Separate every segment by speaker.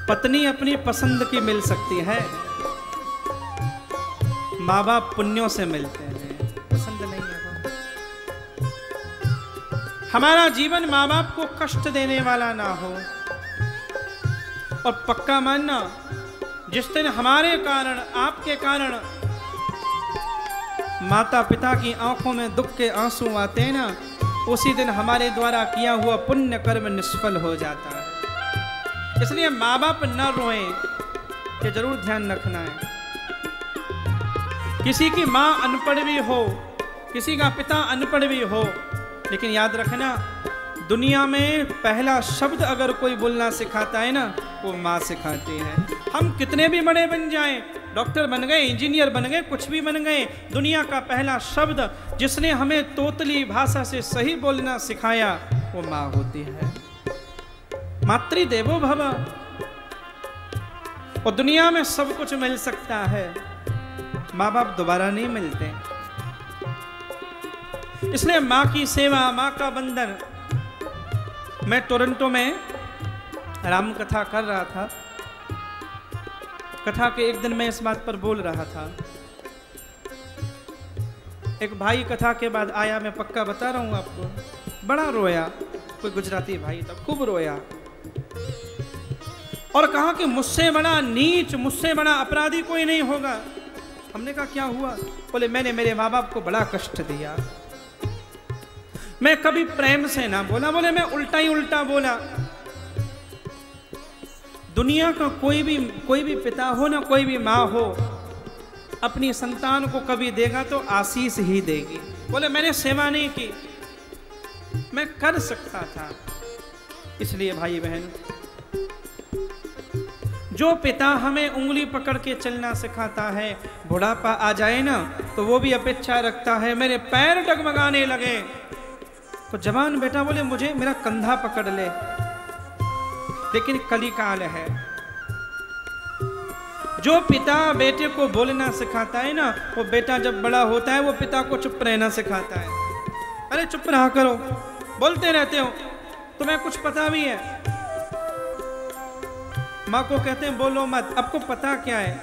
Speaker 1: पत्नी अपनी पसंद की मिल सकती है, माँ बाप पुण्यों से मिलते हैं, पसंद नहीं है। हमारा जीवन माँ बाप को कष्ट देने वाला ना हो। और पक्का मानना, जिस दिन हमारे कारण, आपके कारण माता पिता की आंखों में दुख के आंसू आते हैं ना, उसी दिन हमारे द्वारा किया हुआ पुण्य कर्म निष्फल हो जाता है। इसलिए माँ बाप न रोएं, ये जरूर ध्यान रखना है। किसी की माँ अनपढ़ भी हो, किसी का पिता अनपढ़ भी हो, लेकिन याद रखना, दुनिया में पहला शब्द अगर कोई बोलना सिखाता है ना, वो माँ सिखाती है। हम कितने भी बड़े बन जाएं, डॉक्टर बन गए, इंजीनियर बन गए, कुछ भी बन गए, दुनिया का पहला शब्द जिसने हमें तोतली भाषा से सही बोलना सिखाया, वो माँ होती है। मातृदेवो भव। और दुनिया में सब कुछ मिल सकता है, माँ बाप दोबारा नहीं मिलते। इसलिए माँ की सेवा, माँ का बंधन। मैं टोरंटो में राम कथा कर रहा था। कथा के एक दिन मैं इस बात पर बोल रहा था। एक भाई कथा के बाद आया, मैं पक्का बता रहा हूं आपको, बड़ा रोया। कोई गुजराती भाई था, खूब रोया और कहा कि मुझसे बड़ा नीच, मुझसे बड़ा अपराधी कोई नहीं होगा। हमने कहा क्या हुआ? बोले मैंने मेरे माँ बाप को बड़ा कष्ट दिया। मैं कभी प्रेम से ना बोला, बोले मैं उल्टा ही उल्टा बोला। दुनिया का कोई भी पिता हो ना, कोई भी माँ हो, अपनी संतान को कभी देगा तो आशीष ही देगी। बोले मैंने सेवा नहीं की, मैं कर सकता था। इसलिए भाई बहन, जो पिता हमें उंगली पकड़ के चलना सिखाता है, बुढ़ापा आ जाए ना तो वो भी अपेक्षा रखता है मेरे पैर डगमगाने लगे तो जवान बेटा बोले मुझे मेरा कंधा पकड़ ले। लेकिन कलिकाल है। जो पिता बेटे को बोलना सिखाता है ना, वो बेटा जब बड़ा होता है वो पिता को चुप रहना सिखाता है। अरे चुप रहा करो, बोलते रहते हो, तुम्हें कुछ पता भी है। माँ को कहते हैं बोलो मत, आपको पता क्या है?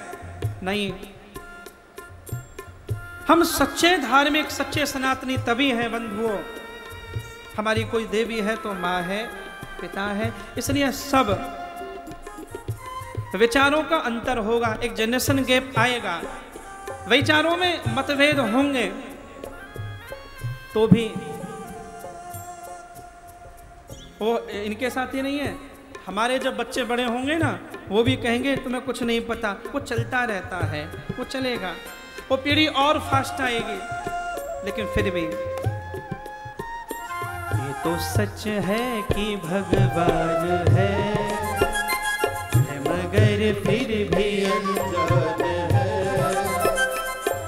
Speaker 1: नहीं। हम सच्चे धार्मिक, सच्चे सनातनी तभी हैं बंधुओं, हमारी कोई देवी है तो माँ है, पिता है। इसलिए सब विचारों का अंतर होगा, एक जनरेशन गैप आएगा, विचारों में मतभेद होंगे, तो भी वो इनके साथ ही नहीं है। हमारे जब बच्चे बड़े होंगे ना, वो भी कहेंगे तुम्हें कुछ नहीं पता। वो चलता रहता है, वो चलेगा, वो पीढ़ी और फास्ट आएगी। लेकिन फिर भी ये तो सच है कि भगवान है मगर फिर भी अनजान है।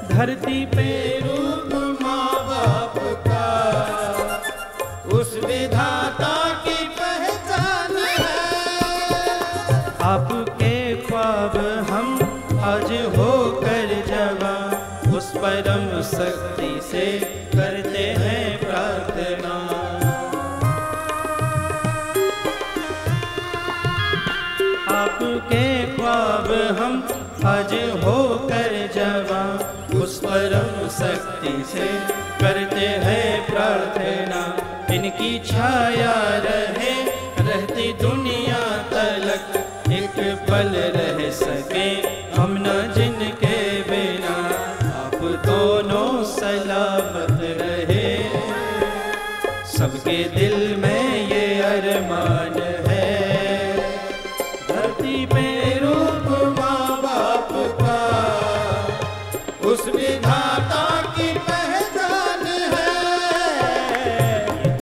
Speaker 1: धरती पे रूप माँ बाप का उस विधाता की पहचान है। आपके ख्वाब हम आज होकर जवां, उस परम शक्ति से करते हैं प्रार्थना। आपके ख्वाब हम आज होकर जवां, उस परम शक्ति से करते हैं प्रार्थना। इनकी छाया रहे रहती दुनिया तलक, एक पल रह सके हम न जिनके बिना। आप दोनों सलामत रहे, सबके दिल में ये अरमान